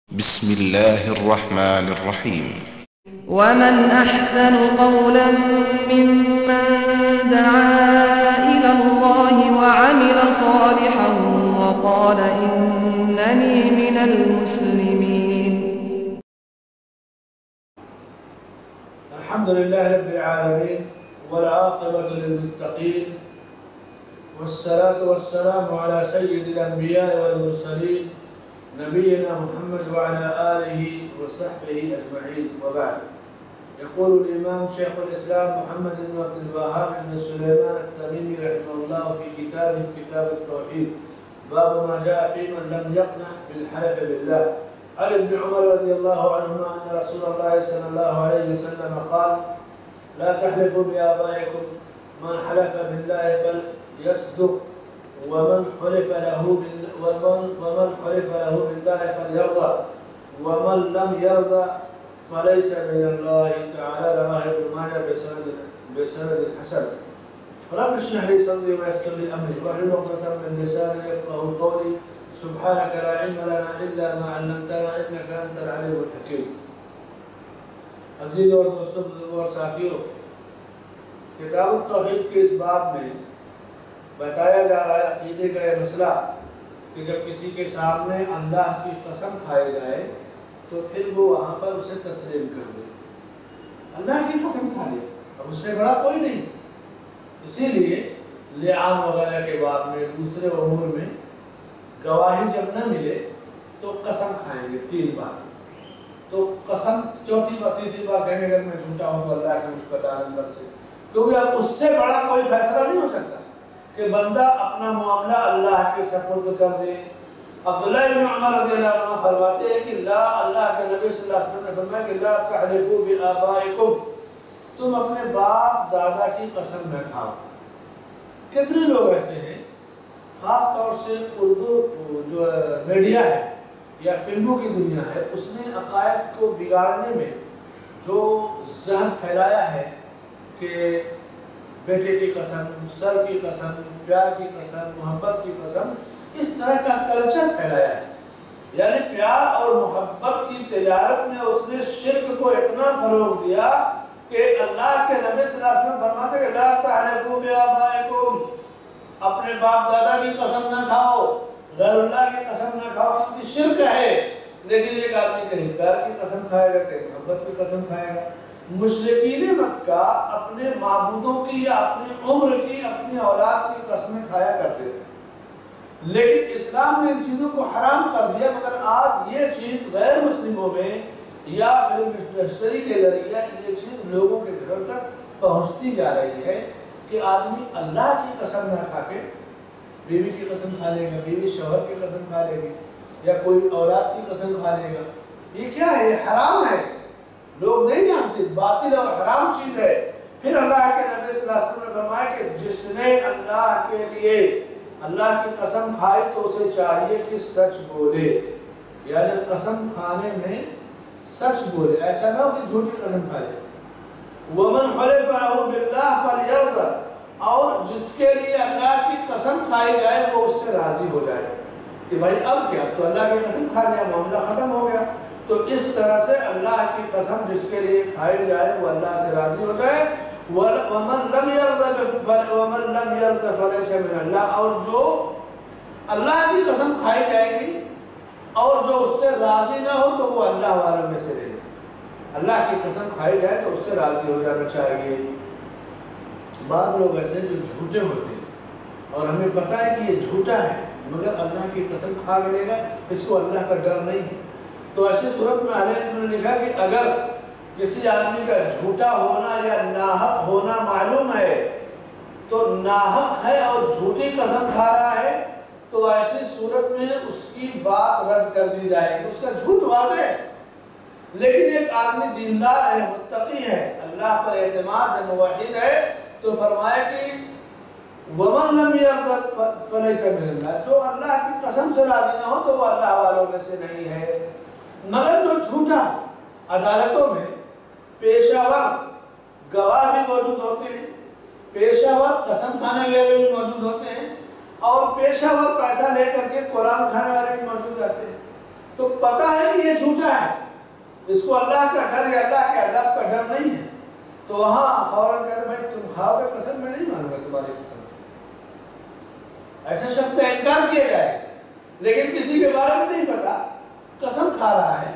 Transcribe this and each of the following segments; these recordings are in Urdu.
بسم الله الرحمن الرحيم. ومن أحسن قولا ممن دعا إلى الله وعمل صالحا وقال إنني من المسلمين. الحمد لله رب العالمين والعاقبة للمتقين والصلاة والسلام على سيد الأنبياء والمرسلين نبينا محمد وعلى آله وصحبه أجمعين، وبعد. يقول الإمام شيخ الإسلام محمد بن عبد الوهاب بن سليمان التميمي رحمه الله في كتابه كتاب التوحيد باب ما جاء في من لم يقنع بالحلف بالله. عن ابن عمر رضي الله عنهما أن رسول الله صلى الله عليه وسلم قال: لا تحلفوا بآبائكم، من حلف بالله فليصدق، ومن حلف له بالله فليرضى، ومن لم يرضى فليس من الله تعالى. رواه ابن ماجه بسند حسن. رب اشرح لي صدري ويسر لي امري واحلل عقدة من لساني يفقهوا قولي. سبحانك لا علم لنا الا ما علمتنا انك انت العليم الحكيم. عزیز اور دوستوں، بزرگوں اور ساتھیوں، کتاب التوحید کے اس باب میں بتایا جا رہا ہے عقیدے کا یہ مسئلہ کہ جب کسی کے سامنے اللہ کی قسم کھائی جائے تو پھر وہ وہاں پر اسے تسلیم کر دے. اللہ کی قسم کھا لیا، اب اس سے بڑا کوئی نہیں. اسی لیے لعان وغیرہ کے بعد میں دوسرے امور میں گواہی جب نہ ملے تو قسم کھائیں گے 3 بار. تو قسم چوتھی بار تیسری بار کہیں گے اگر میں جھوٹا ہوں تو اللہ کے مجھ پر لعنت برسے، کیونکہ اب اس سے بڑا کوئی فیصلہ نہیں ہو سکتا کہ بندہ اپنا معاملہ اللہ کے سپرد کر دے. عبداللہ بن عمر رضی اللہ عنہ فرماتے ہیں کہ اللہ کے نبی صلی اللہ علیہ وسلم نے فرمایا کہ لا تحلفوا بآبائکم، تم اپنے باپ دادا کی قسم نہ کھاؤ. کتنے لوگ ایسے ہیں، خاص طور سے اردو جو میڈیا ہے یا فلموں کی دنیا ہے، اس نے عقائد کو بگاڑنے میں جو زہر پھیلایا ہے کہ بیٹے کی قسم، سر کی قسم، پیار کی قسم، محبت کی قسم، اس طرح کا کلچر پھیلایا ہے. یعنی پیار اور محبت کی تجارت میں اس نے شرک کو اتنا فروغ دیا کہ اللہ کے نبی صلی اللہ علیہ وسلم فرماتے ہیں کہ لا تحلفوا بآبائکم، اپنے باپ دادا کی قسم نہ کھاؤ، غیر اللہ کی قسم نہ کھاؤ، کیونکہ شرک ہے. لیکن ایک آدمی کہیں پیار کی قسم کھائے گا، کہیں محبت کی قسم کھائے گا. مشرکین مکہ اپنے معبودوں کی یا اپنی عمر کی، اپنی اولاد کی قسمیں کھایا کرتے تھے، لیکن اسلام نے ان چیزوں کو حرام کر دیا. مگر آج یہ چیز غیر مسلموں میں یا فلم انڈسٹری کے ذریعے یہ چیز لوگوں کے گھروں تک پہنچتی جا رہی ہے کہ آدمی اللہ کی قسم نہ کھا کے بیوی کی قسم کھا لے گا، بیوی شوہر کی قسم کھا لے گی، یا کوئی اولاد کی قسم کھا لے گا. یہ کیا ہے؟ یہ حرام ہے. لوگ نہیں جانتے، باطل اور حرام چیز ہے. پھر اللہ کے نبی صلی اللہ علیہ وسلم نے فرمایا کہ جس نے اللہ کے لیے اللہ کی قسم کھائی تو اسے چاہیے کہ سچ بولے. یعنی قسم کھانے میں سچ بولے، ایسا نہ ہو کہ جھوٹی قسم کھا لے. وَمَنْ حَلِفَ لَهُ بِاللَّهِ فَلْيَرْضَ، اور جس کے لیے اللہ کی قسم کھائی جائے وہ اس سے راضی ہو جائے کہ بھائی اب کیا، تو اللہ کی قسم کھا لیا، معاملہ ختم ہو گیا. تو اس طرح سے اللہ کی قسم جس کے لیے کھائی جائے وہ اللہ سے راضی ہو جائے. وَمَنْ لَمْ يَرْضَ فَلَيْسَ مِنَ اللَّهِ، اور جو اللہ کی قسم کھائی جائے گی اور جو اس سے راضی نہ ہو تو وہ اللہ والوں میں سے نہیں. اللہ کی قسم کھائی جائے تو اس سے راضی ہو جانا چاہیے. بعض لوگ ایسے جو جھوٹے ہوتے ہیں اور ہمیں پتہ ہے کہ یہ جھوٹا ہے مگر اللہ کی قسم کھا لے گا، اس کو اللہ کا ڈر نہیں ہے. تو ایسی صورت میں اہل علم نے لکھا کہ اگر کسی آدمی کا جھوٹا ہونا یا ناحق ہونا معلوم ہے تو ناحق ہے اور جھوٹی قسم کھا رہا ہے تو ایسی صورت میں اس کی بات رد کر دی جائے گی، اس کا جھوٹ واضح ہے. لیکن ایک آدمی دیندار ہے، متقی ہے، اللہ پر اعتماد ہے، موحد ہے، تو فرمایا کہ وَمَنْ لَمْ يَرْضَ فَلَيْسَ مِنَ اللَّهِ، جو اللہ کی قسم سے راضی نہ ہو تو وہ اللہ والوں میں سے نہیں ہے. مگر جو جھوٹا، عدالتوں میں پیشہ ور گواہ بھی موجود ہوتے ہیں، پیشہ ور قسم کھانے والے بھی موجود ہوتے ہیں، اور پیشہ ور پیسہ لے کر کے قرآن اٹھانے والے بھی موجود رہتے ہیں. تو پتہ ہے کہ یہ جھوٹا ہے، اس کو اللہ کا ڈر یا اللہ کے عذاب کا ڈر نہیں ہے، تو وہاں فوراً کہتے بھائی تم کھاؤ گے قسم، میں نہیں مانوں گا تمہاری قسم، ایسے شخص کا انکار کیا جائے۔ لیکن کسی کے بارے میں نہیں پتا، قسم کھا رہا ہے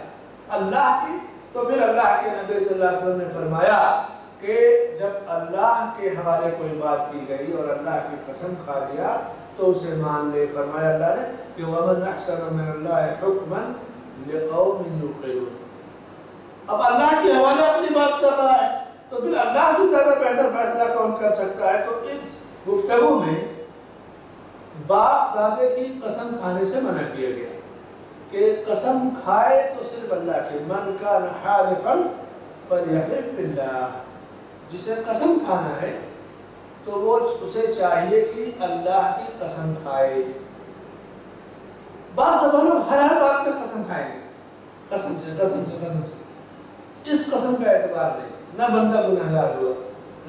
اللہ کی، تو پھر اللہ کے نبی صلی اللہ علیہ وسلم نے فرمایا کہ جب اللہ کے حوالے کوئی بات کی گئی اور اللہ کی قسم کھا دیا تو اسے مان لے۔ فرمایا اللہ نے کہ وَمَنْ أَحْسَنُ مِنَ اللَّهِ حُكْمًا لِقَوْمٍ يُوقِنُونَ۔ اب اللہ کے حوالے اپنی بات کر رہا ہے تو پھر اللہ سے زیادہ بہتر فیصلہ کون کر سکتا ہے؟ تو اس گفتگو میں باپ دادے کی قسم کھانے سے منع کیا گیا کہ قسم کھائے تو صرف اللہ کی، من کان حالفا فلیحلف باللہ، جسے قسم کھانا ہے تو وہ اسے چاہیے کہ اللہ کی قسم کھائے۔ بعض دفعہ لوگ ہر بات میں قسم کھائیں گے، قسم سے، اس قسم کا اعتبار نہیں، نہ بندہ گناہگار ہوا۔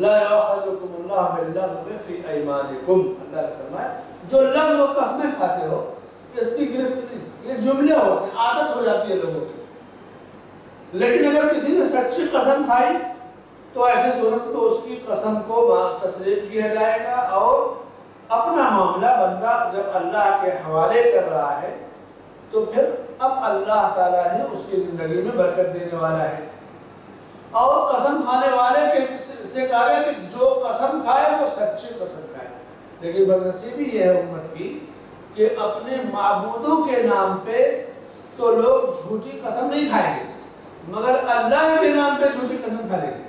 لا یؤاخذکم اللہ باللغو فی ایمانکم، اللہ نے فرمایا جو لغو قسمیں کھاتے ہو اس کی گرفت نہیں، یہ جملے ہوتے ہیں، عادت ہو جاتی ہے لوگوں کی۔ لیکن اگر کسی نے سچی قسم کھائی تو ایسے صورت میں اس کی قسم کو تسلیم کیا جائے گا، اور اپنا معاملہ بندہ جب اللہ کے حوالے کر رہا ہے تو پھر اب اللہ تعالیٰ ہی اس کی زندگی میں برکت دینے والا ہے۔ اور قسم کھانے والے سے کہا گیا کہ جو قسم کھائے وہ سچی قسم کھائے۔ لیکن بدنصیبی یہ ہے امت کی کہ اپنے معبودوں کے نام پہ تو لوگ جھوٹی قسم نہیں کھائیں گے، مگر اللہ کے نام پہ جھوٹی قسم کھا لیں گے۔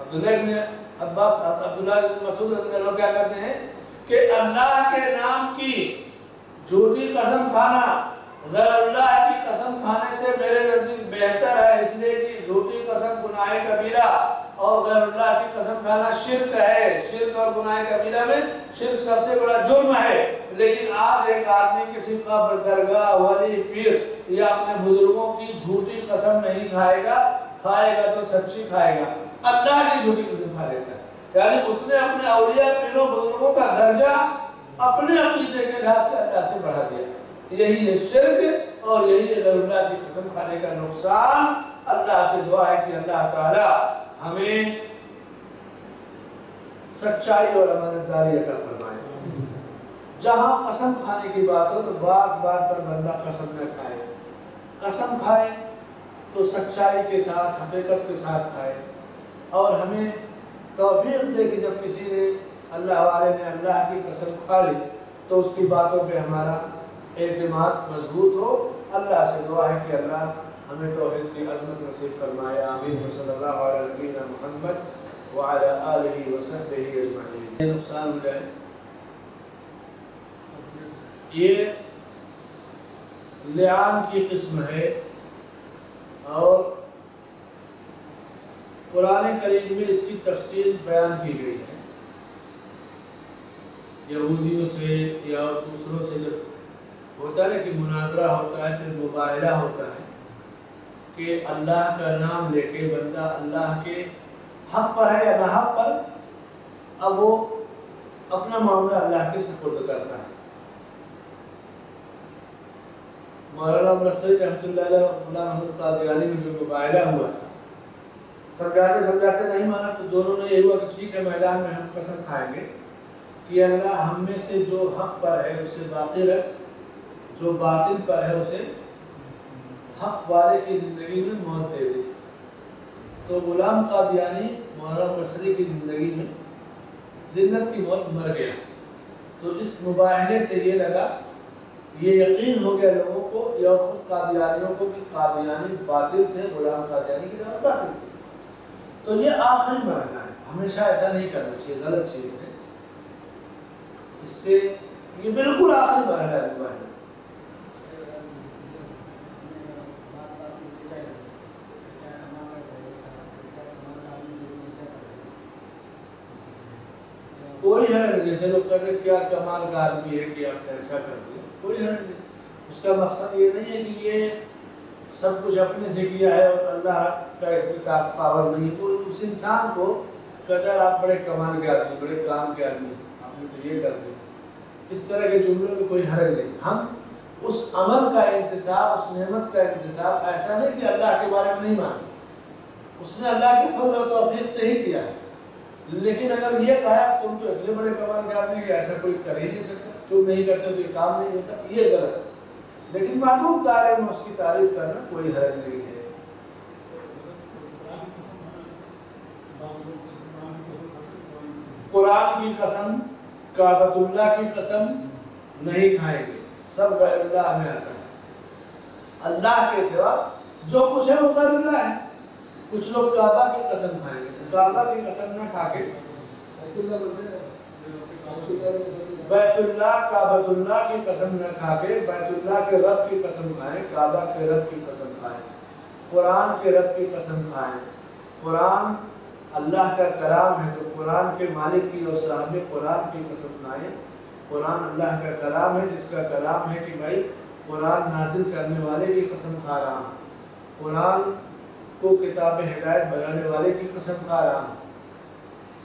عبداللہ بن عباس، عبداللہ بن مسعود رضی اللہ عنہ کیا کہتے ہیں کہ اللہ کے نام کی جھوٹی قسم کھانا غیر اللہ کی قسم کھانے سے میرے نزدیک بہتر ہے، اس لیے کہ جھوٹی قسم گناہ کبیرہ اور غیر اللہ کی قسم کھانا شرک ہے۔ شرک اور گناہ کبیرہ میں شرک سب سے بڑا جرم ہے۔ لیکن آج ایک آدمی کسی قبر، درگاہ، ولی، پیر یا اپنے بزرگوں کی جھوٹی قسم نہیں کھائے گا، کھائے گا تو سچی کھائے گا، اللہ کی جھوٹی قسم کھا لیتا ہے۔ یعنی اس نے اپنے اولیاء، پیروں، بزرگوں کا درجہ اپنے عقیدے کے لحاظ سے اللہ سے بڑھا دیا۔ یہی ہے شرک اور یہی ہے غیر اللہ کی قسم کھانے کا نقصان۔ اللہ سے دعا ہے کہ اللہ تعالی ہمیں سچائی اور امانتداری عطا فرمائے۔ جہاں قسم کھانے کی بات ہو تو بات پر بندہ قسم نہ کھائے، قسم کھائے تو سچائی کے ساتھ، حقیقت کے ساتھ کھائے۔ اور ہمیں توفیق دے کہ جب کسی نے، اللہ والے نے اللہ کی قسم کھا لی تو اس کی باتوں پہ ہمارا اعتماد مضبوط ہو۔ اللہ سے دعا ہے کہ اللہ ہمیں توحید کی عظمت نصیب فرمائے، آمین۔ صلی اللہ علیہ نبینا محمد وعلی آلہ وصحبہ اجمعین۔ یہ نقصان ہو جائے، یہ لعان کی قسم ہے، اور قرآن کریم میں اس کی تفصیل بیان کی گئی ہے۔ یہودیوں سے یا دوسروں سے جب ہوتا ہے کہ مناظرہ ہوتا ہے، پھر مباہلہ ہوتا ہے کہ اللہ کا نام لے کے بندہ اللہ کے حق پر ہے یا ناحق پر، اب وہ اپنا معاملہ اللہ کے سپرد کرتا ہے۔ مولانا مرسلی رحمۃ اللہ علیہ مولانا محمد قادیانی میں جو مباہلہ ہوا تھا، سمجھاتے نہیں مانا تو دونوں نے یہ ہوا کہ ٹھیک ہے میدان میں ہم قسم کھائیں گے کہ اللہ ہم میں سے جو حق پر ہے اسے باقی رکھ، جو باطل پر ہے اسے حق والے کی زندگی میں موت دے دے۔ تو غلام قادیانی مولانا مرسلی کی زندگی میں ذلت کی موت مر گیا۔ تو اس مباہلے سے یہ لگا، یہ یقین ہو گیا لوگوں کو یا خود قادیانیوں کو کہ قادیانی باطل تھے، غلام قادیانی کی طرح باطل تھے۔ تو یہ آخری مرحلہ ہے، ہمیشہ ایسا نہیں کرنا چاہیے، غلط چیز ہے۔ اس سے یہ بالکل آخری مرحلہ ہے مباہلہ۔ کوئی حرج نہیں، جیسے لوگ کہتے ہیں کیا کمال کا آدمی ہے کہ آپ نے ایسا کر دیا، کوئی حرج نہیں۔ اس کا مقصد یہ نہیں ہے کہ یہ سب کچھ اپنے سے کیا ہے اور اللہ کا اس میں پاور نہیں ہے۔ کوئی اس انسان کو کہتا ہے آپ بڑے کمال کے آدمی، بڑے کام کے آدمی، آپ نے تو یہ کر دیا، اس طرح کے جملوں میں کوئی حرج نہیں۔ ہم اس عمل کا انتصاب، اس نعمت کا انتصاب ایسا نہیں کہ اللہ کے بارے میں نہیں مانا، اس نے اللہ کے فضل و توفیق سے ہی کیا ہے، لیکن اگر یہ کہا تم تو اتنے بڑے کمال کے آدمی کہ ایسا کوئی کر ہی نہیں سکتا، تم نہیں کرتے تو یہ کام نہیں ہوتا، یہ غلط ہے۔ لیکن محدود دائرے میں اس کی تعریف کرنا کوئی حرج نہیں ہے۔ قرآن کی قسم، کعبۃ اللہ کی قسم نہیں کھائیں گے، سب غیر اللہ میں آتا ہے، اللہ کے سوا جو کچھ ہے وہ غیر اللہ ہے۔ کچھ لوگ کعبہ کی قسم کھائیں گے، تو کعبہ کی قسم نہ کھا کے بیت اللہ، کعبۃ اللہ کی قسم نہ کھا کے بیت اللہ کے رب کی قسم کھائیں، کعبہ کے رب کی قسم کھائیں، قرآن کے رب کی قسم کھائیں۔ قرآن اللہ کا کلام ہے تو قرآن کے مالک کی اور صاحب قرآن کی قسم کھائیں۔ قرآن اللہ کا کلام ہے، جس کا کلام ہے کہ بھائی قرآن نازل کرنے والے کی قسم کھا رہا ہوں، قرآن کو کتاب ہدایت بنانے والے کی قسم کھا رہا ہوں۔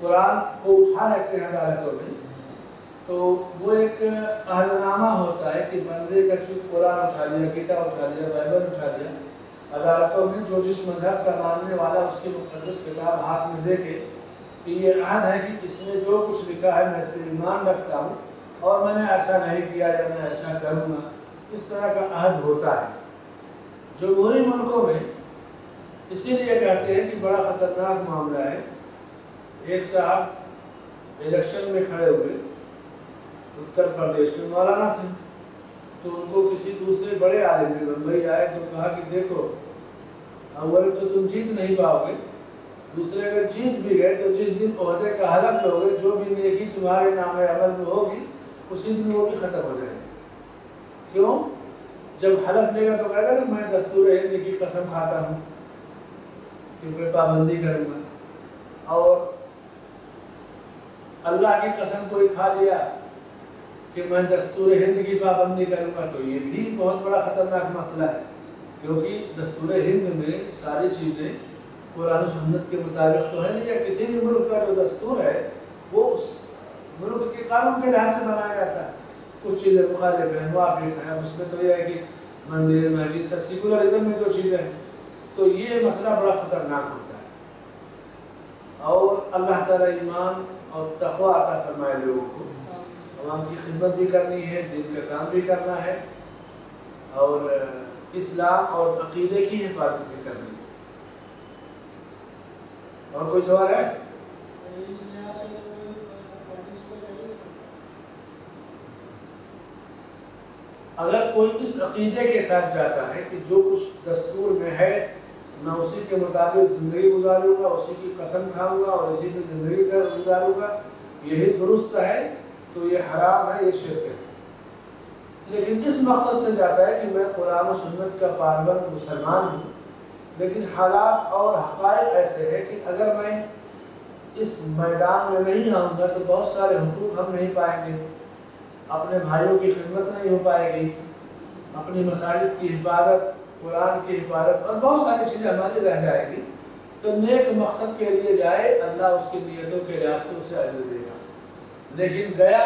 قرآن کو اٹھا لیتے ہیں عدالتوں میں تو وہ ایک عہد نامہ ہوتا ہے کہ بندے کا قرآن اٹھا لیا، کتاب اٹھا لیا، بائبل اٹھا لیا، عدالتوں میں جو جس مذہب کا ماننے والا اس کی مقدس کتاب ہاتھ میں دے کے کہ یہ عہد ہے کہ اس میں جو کچھ لکھا ہے میں اس پر ایمان رکھتا ہوں اور میں نے ایسا نہیں کیا یا میں ایسا کروں گا، اس طرح کا عہد ہوتا ہے۔ جمہوری ملکوں میں اسی لیے کہتے ہیں کہ بڑا خطرناک معاملہ ہے۔ ایک صاحب الیکشن میں کھڑے ہوئے، اتر پردیش میں مولانا تھے، تو ان کو کسی دوسرے بڑے عالم نے بمبئی آئے تو کہا کہ دیکھو اول تو تم جیت نہیں پاؤ گے، دوسرے اگر جیت بھی گئے تو جس دن عہدے کا حلف لو گے جو بھی نیکی تمہارے نام عمل میں ہوگی اسی دن وہ بھی ختم ہو جائے گی۔ کیوں؟ جب حلف لے گا تو کہے گا نا میں دستور ہند کی قسم کھاتا ہوں کہ میں پابندی کروں گا، اور اللہ کی قسم کوئی کھا لیا کہ میں دستور ہند کی پابندی کروں گا، تو یہ بھی بہت بڑا خطرناک مسئلہ ہے، کیونکہ دستور ہند میں ساری چیزیں قرآن و سنت کے مطابق تو ہے نہیں، یا کسی بھی ملک کا جو دستور ہے وہ اس ملک کے قانون کے لحاظ سے بنایا جاتا ہے۔ کچھ چیزیں مخالف ہیں، موافق ہیں، اس میں تو یہ ہے کہ مندر مسجد سے سیکولرزم میں جو چیزیں ہیں، تو یہ مسئلہ بڑا خطرناک ہوتا ہے۔ اور اللہ تعالیٰ ایمان اور تقویٰ عطا فرمائے لوگوں کو، عوام کی خدمت بھی کرنی ہے، دین کا کام بھی کرنا ہے، اور اسلام اور عقیدے کی حفاظت بھی کرنی ہے۔ اور کوئی سوال ہے؟ اگر کوئی اس عقیدے کے ساتھ جاتا ہے کہ جو کچھ دستور میں ہے میں اسی کے مطابق زندگی گزاروں گا، اسی کی قسم کھاؤں گا اور اسی کی زندگی گزاروں گا، یہی درست ہے، تو یہ حرام ہے، یہ شرک ہے۔ لیکن اس مقصد سے جاتا ہے کہ میں قرآن و سنت کا پابند مسلمان ہوں، لیکن حالات اور حقائق ایسے ہیں کہ اگر میں اس میدان میں نہیں آؤں گا تو بہت سارے حقوق ہم نہیں پائیں گے، اپنے بھائیوں کی خدمت نہیں ہو پائے گی، اپنی مساجد کی حفاظت، قرآن کی حفاظت اور بہت ساری چیزیں ہماری رہ جائے گی۔ تو نیک مقصد کے لیے جائے، اللہ اس کی نیتوں کے لحاظ سے اسے اجر دے گا، لیکن گیا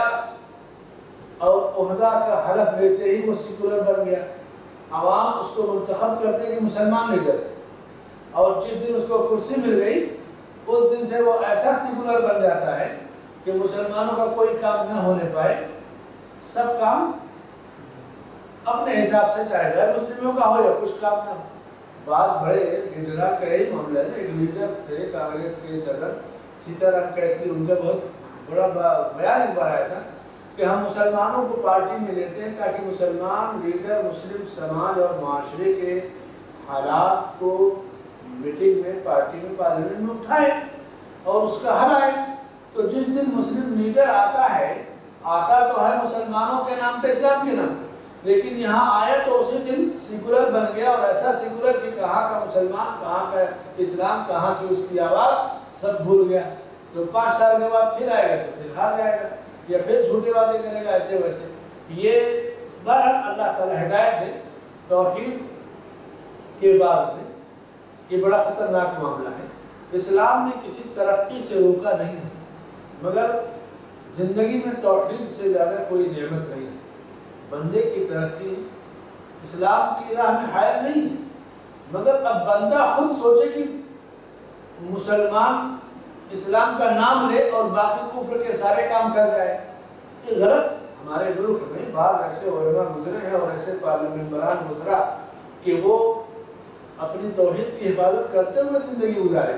اور عہدہ کا حلف لیتے ہی وہ سیکولر بن گیا، عوام اس کو منتخب کرتے کہ مسلمان لیڈر، اور جس دن اس کو کرسی مل گئی اس دن سے وہ ایسا سیکولر بن جاتا ہے کہ مسلمانوں کا کوئی کام نہ ہونے پائے، سب کام اپنے حساب سے، چاہے غیر مسلموں کا ہو یا کچھ کام نہ ہو۔ بعض بڑے لیڈران کا یہی معاملہ ہے، ایک لیڈر تھے کانگریس کے صدر سیتا رام کیسری، ان کا بہت بڑا بیان ایک بار آیا تھا کہ ہم مسلمانوں کو پارٹی میں لیتے ہیں تاکہ مسلمان لیڈر مسلم سماج اور معاشرے کے حالات کو میٹنگ میں، پارٹی میں، پارلیمنٹ میں اٹھائے اور اس کا حل آئے۔ تو جس دن مسلم لیڈر آتا ہے، آتا تو ہے مسلمانوں کے نام پہ، اسلام کے نام پہ، لیکن یہاں آیا تو اسی دن سیکولر بن گیا، اور ایسا سیکولر کہ کہاں کا مسلمان، کہاں کا اسلام، کہاں کی اس کی آواز سب بھول گیا۔ تو 5 سال کے بعد پھر آئے گا تو پھر ہار جائے گا، یا پھر جھوٹے وعدے کرے گا ایسے ویسے۔ یہ بہرحال اللہ تعالیٰ ہدایت دے، توحید کے بعد میں یہ بڑا خطرناک معاملہ ہے۔ اسلام نے کسی ترقی سے روکا نہیں ہے، مگر زندگی میں توحید سے زیادہ کوئی نعمت نہیں ہے۔ بندے کی ترقی اسلام کی راہ میں حائل نہیں ہے، مگر اب بندہ خود سوچے کہ مسلمان اسلام کا نام لے اور باقی کفر کے سارے کام کر جائے، یہ غلط۔ ہمارے ملک میں بعض ایسے علماء گزرے ہیں اور ایسے ممبران گزرا کہ وہ اپنی توحید کی حفاظت کرتے ہوئے زندگی گزارے۔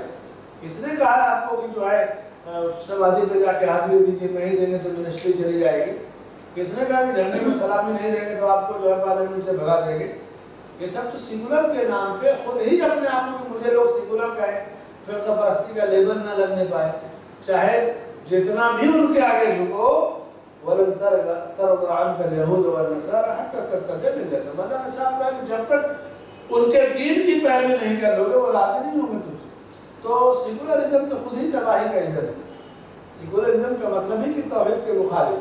اس نے کہا ہے آپ کو کہ جو ہے سوادی پہ جا کے حاضری دیجیے، نہیں دیں گے تو منسٹری چلی جائے گی۔ کس نے کہا کہ دھرنے میں سلامی نہیں دیں گے تو آپ کو جو ہے پارلیمنٹ سے بھگا دیں گے۔ یہ سب تو سیکولر کے نام پہ خود ہی اپنے آپ کو مجھے لوگ سیکولر کہیں، فرقہ پرستی کا لیبل نہ لگنے پائے، چاہے جتنا بھی ان کے آگے جھکو، وَلَن تَرْضَ عَنْكَ الْيَهُودُ وَالنَّصَارَىٰ حَتَّىٰ تَتَّبِعَ مِلَّتَهُمْ۔ اللہ نے صاحب کہا کہ جب تک ان کے دین کی پیروی نہیں کر لو گے وہ راضی نہیں ہوں گے تم سے۔ تو سیکولرزم تو خود ہی تباہی کا عزت ہے۔ سیکولرزم کا مطلب ہے کہ توحید کے مخالف،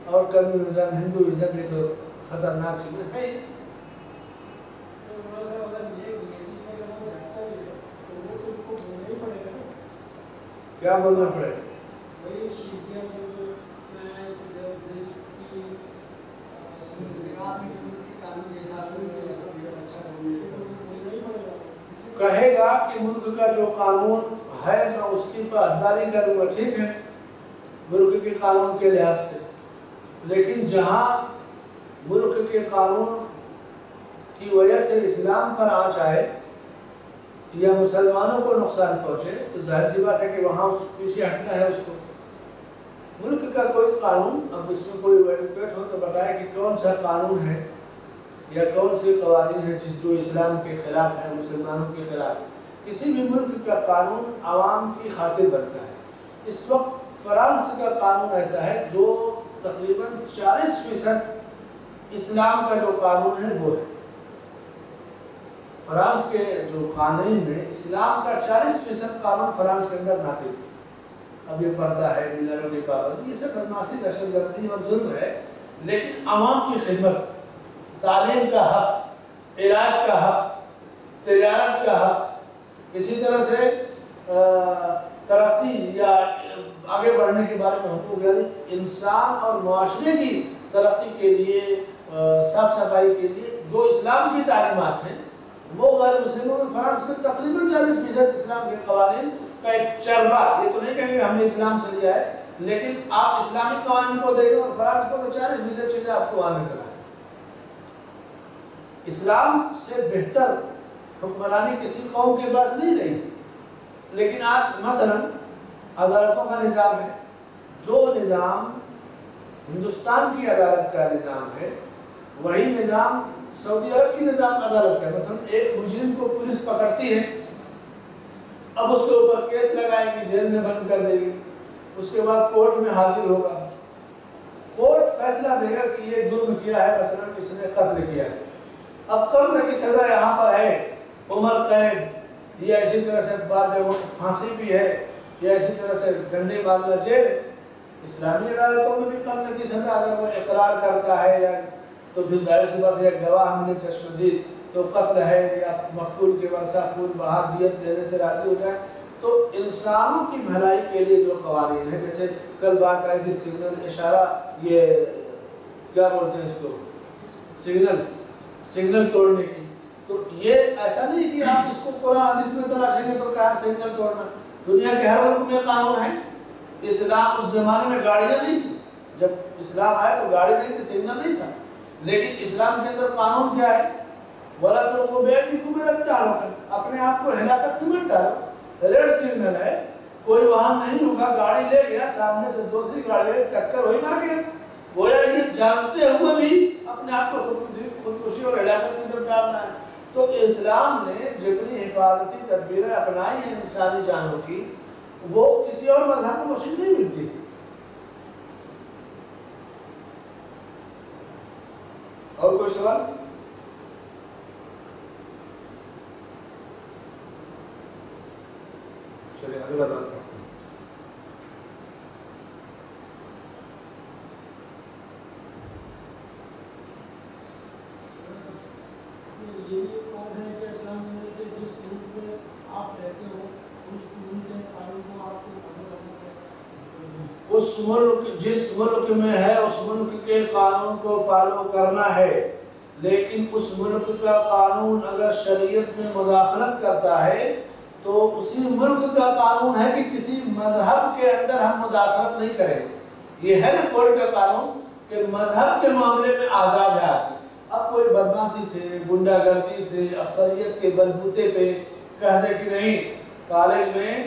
اور کمیونزم، ہندوازم، یہ تو خطرناک چیزیں ہیں۔ کیا بولنا پڑے گا؟ کہے گا کہ ملک کا جو قانون ہے میں اس کی پاسداری کروں گا، ٹھیک ہے ملک کے قانون کے لحاظ سے، لیکن جہاں ملک کے قانون کی وجہ سے اسلام پر آنچ آئے یا مسلمانوں کو نقصان پہنچے تو ظاہر سی بات ہے کہ وہاں پیچھے ہٹنا ہے اس کو۔ ملک کا کوئی قانون، اب اس میں کوئی ایڈوکیٹ ہو تو بتائے کہ کون سا قانون ہے یا کون سے قوانین ہیں جو اسلام کے خلاف ہیں، مسلمانوں کے خلاف۔ کسی بھی ملک کا قانون عوام کی خاطر بنتا ہے۔ اس وقت فرانس کا قانون ایسا ہے جو تقریباً 40% اسلام کا جو قانون ہے وہ ہے۔ فرانس کے جو قانون میں اسلام کا 40% قانون فرانس کے اندر نافذ ہے۔ اب یہ پردہ ہے، ملروں کی پابندی، یہ سب بدماشی، دہشت گردی اور ظلم ہے، لیکن عوام کی خدمت، تعلیم کا حق، علاج کا حق، تجارت کا حق، اسی طرح سے ترقی یا آگے بڑھنے کے بارے میں حقوق، یعنی انسان اور معاشرے کی ترقی کے لیے، صاف صفائی کے لیے جو اسلام کی تعلیمات ہیں وہ غیر مسلموں میں فرانس میں تقریباً 40% اسلام کے قوانین کا ایک چربا، یہ تو نہیں کہیں گے ہم نے اسلام سے لیا ہے، لیکن آپ اسلامی قوانین کو دیکھیں اور فرانس کو تو 40% چیزیں آپ کو آنے کرائیں۔ اسلام سے بہتر حکمرانی کسی قوم کے پاس نہیں رہی، لیکن آپ مثلا عدالتوں کا نظام ہے، جو نظام ہندوستان کی عدالت کا نظام ہے وہی نظام سعودی عرب کی نظام عدالت کا۔ مثلا ایک مجرم کو پولیس پکڑتی ہے، اب اس کے اوپر کیس لگائے گی، جیل میں بند کر دے گی، اس کے بعد کورٹ میں حاضر ہوگا، کورٹ فیصلہ دے گا کہ یہ جرم کیا ہے، مثلا اس نے قتل کیا ہے، اب قتل کی سزا یہاں پر ہے عمر قید، یا اسی طرح سے بعد پھانسی بھی ہے، یا اسی طرح سے ڈنڈے معاملہ جیل ہے۔ اسلامی عدالتوں میں بھی قتل کی سزا اگر وہ اقرار کرتا ہے یا تو پھر ظاہر سی بات ہے گواہ میں نے چشم دید تو قتل ہے، یا مقتول کے ورثہ خون بہا دیت لینے سے راضی ہو جائے۔ تو انسانوں کی بھلائی کے لیے جو قوانین ہیں، جیسے کل بات آئی تھی سگنل اشارہ، یہ کیا بولتے ہیں اس کو، سگنل توڑنے کی، تو یہ ایسا نہیں کہ آپ اس کو قرآن حدیث میں تلاشیں گے تو کہا سگنل توڑنا۔ دنیا کے ہر ملک میں قانون ہے۔ اسلام اس زمانے میں گاڑیاں نہیں تھی، جب اسلام آیا تو گاڑی نہیں تھی، سگنل نہیں تھا، لیکن اسلام کے اندر قانون کیا ہے، وَلَا تُلْقُوا بِأَيْدِيكُمْ إِلَى التَّهْلُكَةِ، اپنے آپ کو ہلاکت میں مت ڈالو۔ ریڈ سگنل ہے، کوئی وہاں نہیں رکا، گاڑی لے گیا، سامنے سے دوسری گاڑی ہے، ٹکر ہوئی، مر گیا۔ گویا یہ جانتے ہوئے بھی اپنے آپ کو خودکشی اور ہلاکت کی طرف ڈالنا ہے۔ تو اسلام نے جتنی حفاظتی تدبیریں اپنائی ہیں انسانی جانوں کی، وہ کسی اور مذہب کو کوشش نہیں ملتی۔ اور کوئی سوال؟ چلیے اگلا بات پڑھتے ہیں۔ یہ بھی کون ہے کہ اسلام میں کہ جس ملک میں آپ رہتے ہو اس ملک کے قانون کو آپ کو فالو کرنا پڑے، اس ملک جس ملک میں ہے اس ملک کے قانون کو فالو کرنا ہے، لیکن اس ملک کا قانون اگر شریعت میں مداخلت کرتا ہے تو اسی ملک کا قانون ہے کہ کسی مذہب کے اندر ہم مداخلت نہیں کریں گے۔ یہ ہے نا کورٹ کا قانون کہ مذہب کے معاملے میں آزاد ہے آدمی۔ اب کوئی بدماشی سے، گنڈا گردی سے، اکثریت کے بلبوتے پہ کہہ دے کہ نہیں کالج میں،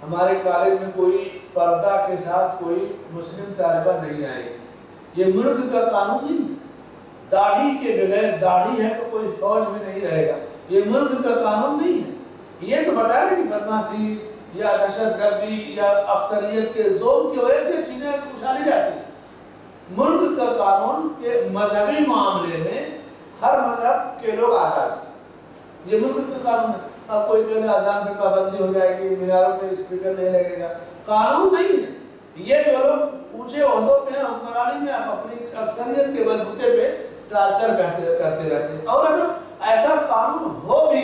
ہمارے کالج میں کوئی پردہ کے ساتھ کوئی مسلم طالبہ نہیں آئے گی، یہ ملک کا قانون نہیں۔ داڑھی کے بغیر، داڑھی ہے تو کوئی فوج میں نہیں رہے گا، یہ ملک کا قانون نہیں ہے۔ یہ تو بتایا نا کہ بدماشی یا دہشت گردی یا اکثریت کے ظلم کی وجہ سے چیزیں اچھالی جاتی ہیں۔ ملک کا قانون کے مذہبی معاملے میں ہر مذہب کے لوگ آزاد ہیں، یہ ملک کا قانون ہے۔ اب کوئی کہے اذان پہ پابندی ہو جائے گی، میناروں پہ اسپیکر نہیں لگے گا، قانون نہیں ہے۔ یہ جو لوگ اونچے عہدوں پہ ہیں حکمرانی میں اپنی اکثریت کے بلبوتے پہ ٹارچر کرتے رہتے ہیں۔ اور اگر ایسا قانون ہو بھی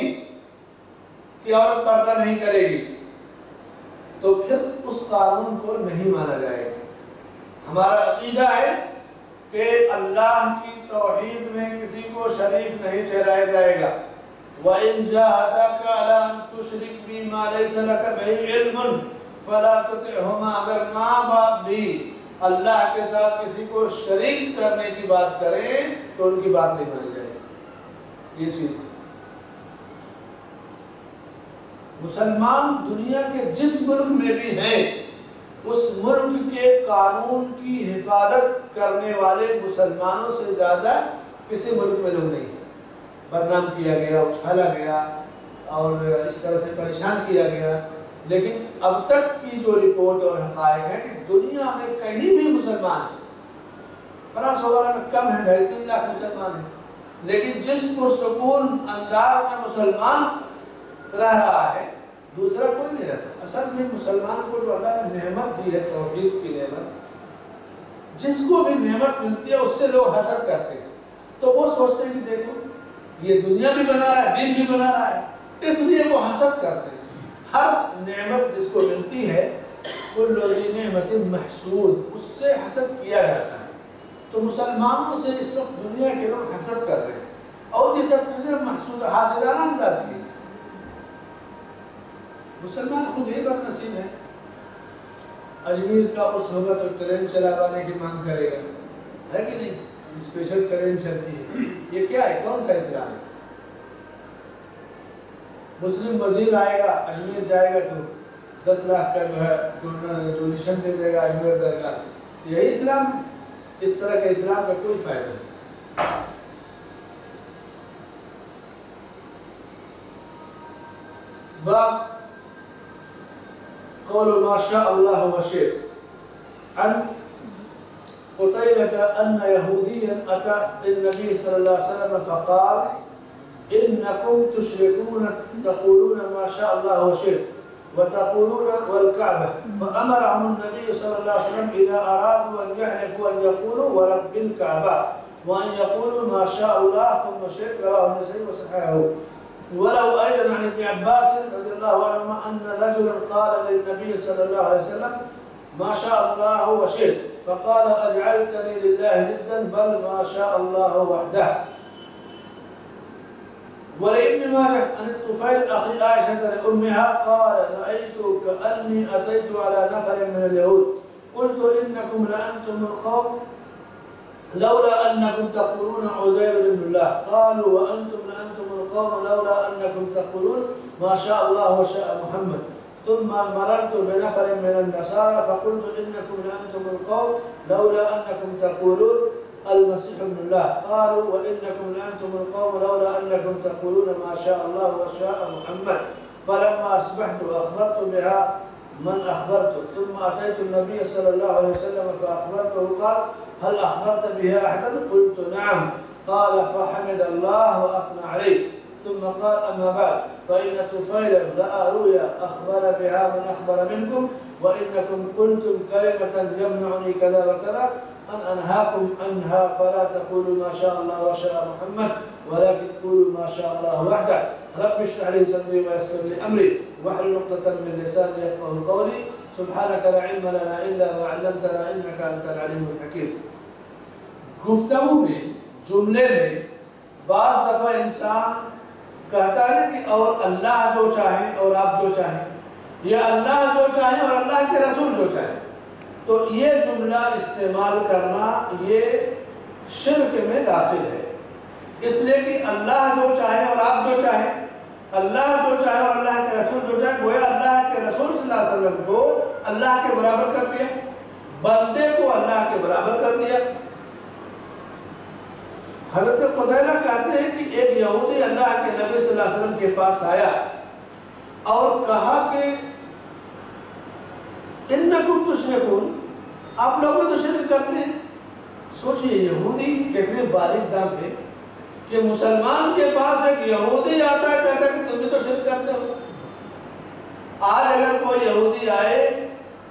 کہ عورت پردہ نہیں کرے گی تو پھر اس قانون کو نہیں مانا جائے گا۔ ہمارا عقیدہ ہے کہ اللہ کی توحید میں کسی کو شریک نہیں ٹھہرایا جائے گا۔ وَإِن جَاهَدَاكَ عَلَىٰ أَن تُشْرِكَ بِي مَا لَيْسَ لَكَ بِهِ عِلْمٌ فَلَا تُطِعْهُمَا، اگر ماں باپ بھی اللہ کے ساتھ کسی کو شریک کرنے کی بات کریں تو ان کی بات نہیں مانی جائے گی۔ یہ چیز ہے۔ مسلمان دنیا کے جس ملک میں بھی ہیں اس ملک کے قانون کی حفاظت کرنے والے مسلمانوں سے زیادہ کسی ملک میں لوگ نہیں ہیں۔ بدنام کیا گیا، اچھالا گیا اور اس طرح سے پریشان کیا گیا، لیکن اب تک کی جو رپورٹ اور حقائق ہے کہ دنیا میں کہیں بھی مسلمان ہیں، فرانس وغیرہ میں کم ہیں، 2.5-3 لاکھ مسلمان ہیں، لیکن جس پرسکون انداز میں مسلمان رہ رہا ہے دوسرا کوئی نہیں رہتا۔ اصل میں مسلمان کو جو اللہ نے نعمت دی ہے، توحید کی نعمت، جس کو بھی نعمت ملتی ہے اس سے لوگ حسد کرتے ہیں، تو وہ سوچتے ہیں کہ دیکھو یہ دنیا بھی بنا رہا ہے، دین بھی بنا رہا ہے، اس لیے وہ حسد کرتے ہیں۔ ہر نعمت جس کو ملتی ہے کل ذی نعمت محسود، اس سے حسد کیا جاتا ہے۔ تو مسلمانوں سے اس وقت دنیا کے لوگ حسد کر رہے ہیں، اور یہ سب چیزیں محسود حاسدانہ انداز کی۔ مسلمان خود ہی بد نصیب ہے۔ اجمیر کا عرس ہوگا تو ٹرین چلاوانے کی مانگ کرے گا، ہے کہ نہیں؟ اسپیشل ٹرین چلتی ہے، یہ کیا ہے؟ کون سا اسلام ہے؟ مسلم وزیر آئے گا اجمیر جائے گا تو 10 لاکھ کا جو ہے ڈونیشن دے دے گا اجمیر درگاہ، یہی اسلام ہے؟ اس طرح کے اسلام کا کوئی فائدہ نہیں۔ باب قول ما شاء الله وشئت عن قتيبة أن يهوديا أتى للنبي صلى الله عليه وسلم فقال إنكم تشركون تقولون ما شاء الله وشئت وتقولون والكعبة، فأمرهم النبي صلى الله عليه وسلم إذا أرادوا أن يحلفوا أن يقولوا ورب الكعبة وأن يقولوا ما شاء الله ثم شئت، رواه النسائي وصححه. وله أيضا عن ابن عباس رضي الله عنهما أن رجلا قال للنبي صلى الله عليه وسلم ما شاء الله وشئت، فقال أجعلتني لله ندا بل ما شاء الله وحده. ولابن ماجه عن الطفيل أخي عائشة لأمها قال رأيت كأني أتيت على نفر من اليهود قلت إنكم لأنتم القوم لولا أنكم تقولون عزير بن الله، قالوا وأنتم لأنتم القوم لولا أنكم تقولون ما شاء الله وشاء محمد. ثم مررت بنفر من النصارى فقلت إنكم لأنتم القوم لولا أنكم تقولون المسيح ابن الله، قالوا وإنكم لأنتم القوم لولا أنكم تقولون ما شاء الله وشاء محمد. فلما أصبحت أخبرت بها من أخبرته، ثم أتيت النبي صلى الله عليه وسلم فأخبرته، قال هل أخبرت بها أحدا؟ قلت نعم، قال فحمد الله وأثنى عليه، ثم قال أما بعد فإن طفيلا رأى رؤيا أخبر بها من أخبر منكم، وإنكم قلتم كلمة يمنعني كذا وكذا أن أنهاكم عنها، فلا تقولوا ما شاء الله وشاء محمد ولكن قولوا ما شاء الله وحده. رب اشرح لي صدري ويسر لي أمري واحلل عقدة من لساني يفقهوا قولي. سبحانك لا علم لنا إلا ما علمتنا إنك أنت العليم الحكيم. گفتگو میں، جملے میں بعض دفعہ انسان کہتا ہے کہ اور اللہ جو چاہیں اور آپ جو چاہیں، یا اللہ جو چاہیں اور اللہ کے رسول جو چاہیں، تو یہ جملہ استعمال کرنا یہ شرک میں داخل ہے، اس لیے کہ اللہ جو چاہیں اور آپ جو چاہیں، اللہ جو چاہے اور اللہ کے رسول جو چاہے، گویا اللہ کے رسول صلی اللہ علیہ وسلم کو اللہ کے برابر کر دیا، بندے کو اللہ کے برابر کر دیا۔ حضرت قتیلہ کہتے ہیں کہ ایک یہودی اللہ کے نبی صلی اللہ علیہ وسلم کے پاس آیا اور کہا کہ انکم تشرکون، آپ لوگ تو شرک کرتے ہیں۔ سوچئے یہودی کتنے باریک دان تھے کہ مسلمان کے پاس ایک یہودی آتا ہے کہتا ہے کہ تم بھی تو شرک کرتے ہو۔ آج اگر کوئی یہودی آئے،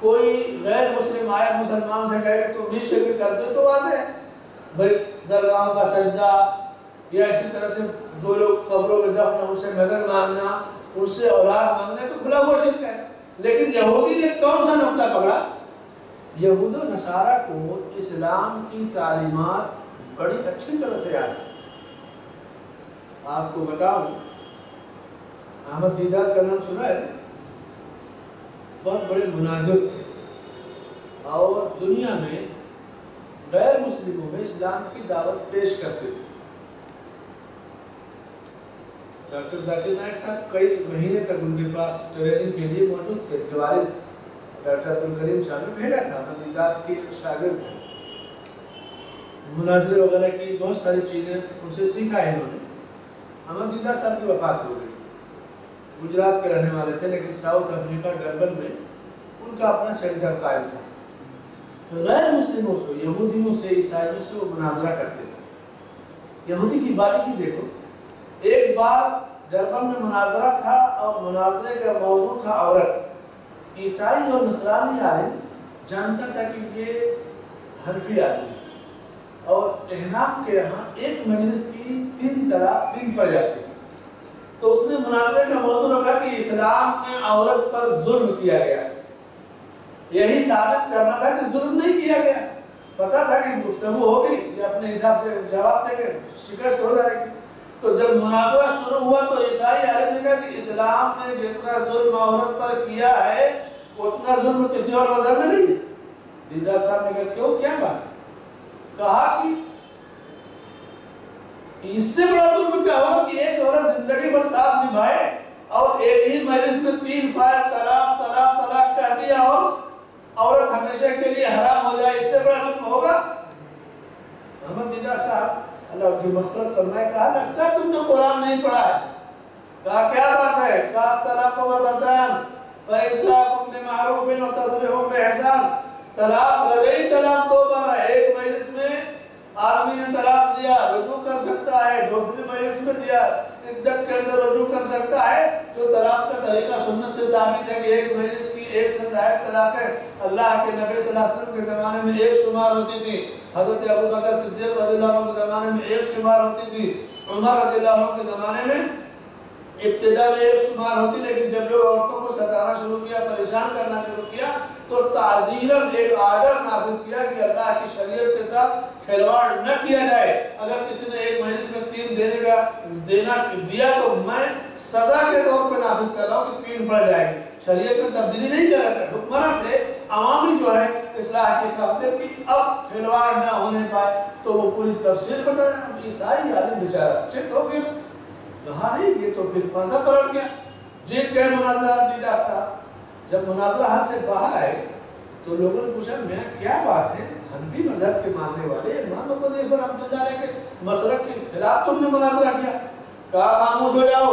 کوئی غیر مسلم آئے مسلمان سے کہے کہ تم بھی شرک کرتے ہو، تو واضح ہے بھائی درگاہوں کا سجدہ یا اسی طرح سے جو لوگ قبروں میں دفن ہیں ان سے مدد مانگنا، ان سے اولاد مانگنا، تو کھلا ہوا شرک ہے۔ لیکن یہودی نے کون سا نقطہ پکڑا؟ یہود و نصارہ کو اسلام کی تعلیمات بڑی اچھی طرح سے یاد ہے۔ آپ کو بتاؤں، احمد دیدات کا نام سنا ہے، بہت بڑے مناظر تھے اور دنیا میں غیر مسلموں میں اسلام کی دعوت پیش کرتے تھے۔ ڈاکٹر ذاکر نائک صاحب کئی مہینے تک ان کے پاس ٹریننگ کے لیے موجود تھے، کے والد ڈاکٹر عبدالکریم صاحب نے بھیجا تھا، احمد دیدات کے شاگرد تھے، مناظر وغیرہ کی بہت ساری چیزیں ان سے سیکھا ہے انہوں نے۔ احمد دیدات صاحب کی وفات ہو گئی، گجرات کے رہنے والے تھے لیکن ساؤتھ افریقہ ڈربن میں ان کا اپنا سینٹر قائم تھا۔ غیر مسلموں سے، یہودیوں سے، عیسائیوں سے وہ مناظرہ کرتے تھے۔ یہودی کی باریکی دیکھو، ایک بار ڈربن میں مناظرہ تھا اور مناظرے کا موضوع تھا عورت۔ عیسائی اور نصرانی عالم جانتا تھا کہ یہ حنفی آدمی ہے اور احناف کے یہاں ایک مجلس کی 3 طلاق 3 پڑ جاتی ہے، تو اس نے مناظرے کا موضوع رکھا کہ اسلام میں عورت پر ظلم کیا گیا، یہی ثابت کرنا تھا کہ ظلم نہیں کیا گیا۔ پتا تھا کہ گفتگو ہوگی، یہ اپنے حساب سے جواب دیں گے، شکست ہو جائے گی۔ تو جب مناظرہ شروع ہوا تو عیسائی عالم نے کہا کہ اسلام نے جتنا ظلم عورت پر کیا ہے اتنا ظلم کسی اور مذہب میں نہیں ہے۔ دیدار صاحب نے کہا کیوں، کیا بات ہے؟ کہا کہ اس سے بڑا ظلم کیا ہوا کہ ایک عورت زندگی بھر ساتھ نبھائے اور ایک ہی مجلس میں 3 فائر طلاق طلاق طلاق کہہ دیا اور عورت ہمیشہ کے لیے حرام ہو جائے، اس سے بڑا ظلم ہوگا؟ احمد دیدار صاحب اللہ ان کی مغفرت فرمائے، کہا لگتا ہے تم نے قرآن نہیں پڑھا ہے۔ کہا کیا بات ہے؟ کہا طلاق مرتان فإمساک بمعروف وتسریح بإحسان، طلاق لگئی، طلاق 2 بار ہے، ایک مجلس میں آدمی نے طلاق دیا رجوع کر سکتا ہے، دوسری مجلس میں دیا عدت کے اندر رجوع کر سکتا ہے۔ جو طلاق کا طریقہ سنت سے ثابت ہے کہ ایک مجلس کی 1 سے زائد طلاق ہے۔ اللہ کے نبی صلی اللہ علیہ وسلم کے زمانے میں 1 شمار ہوتی تھی، حضرت ابوبکر صدیق رضی اللہ عنہ کے زمانے میں 1 شمار ہوتی تھی، عمر رضی اللہ عنہ کے زمانے میں ابتدا میں 1 شمار ہوتی، لیکن جب لوگ عورتوں کو ستانا شروع کیا، پریشان کرنا شروع کیا، تو تعزیراً ایک آرڈر نافذ کیا کہ اللہ کی شریعت کے ساتھ کھلواڑ نہ کیا جائے۔ اگر کسی نے ایک مجلس میں 3 دیا تو میں سزا کے طور پہ نافذ کر رہا ہوں کہ 3 بڑھ جائے گی۔ شریعت میں تبدیلی نہیں کر رہے، حکمراں تھے، عوامی جو ہے اصلاح کی خاطر کی اب کھلواڑ نہ ہونے پائے، تو وہ پوری تفصیل بتایا۔ عیسائی عالم بیچارہ چت ہو گیا، کہا نہیں، یہ تو پھر پاسا پلٹ گیا، جیت گئے مناظرہ دیدار صاحب۔ جب مناظرہ حد سے باہر آئے تو لوگوں نے پوچھا میاں کیا بات ہے، حنفی مذہب کے ماننے والے امام ابو حنیفہ رحمۃ اللہ علیہ کے مسلک کے خلاف تم نے مناظرہ کیا؟ کہا خاموش ہو جاؤ،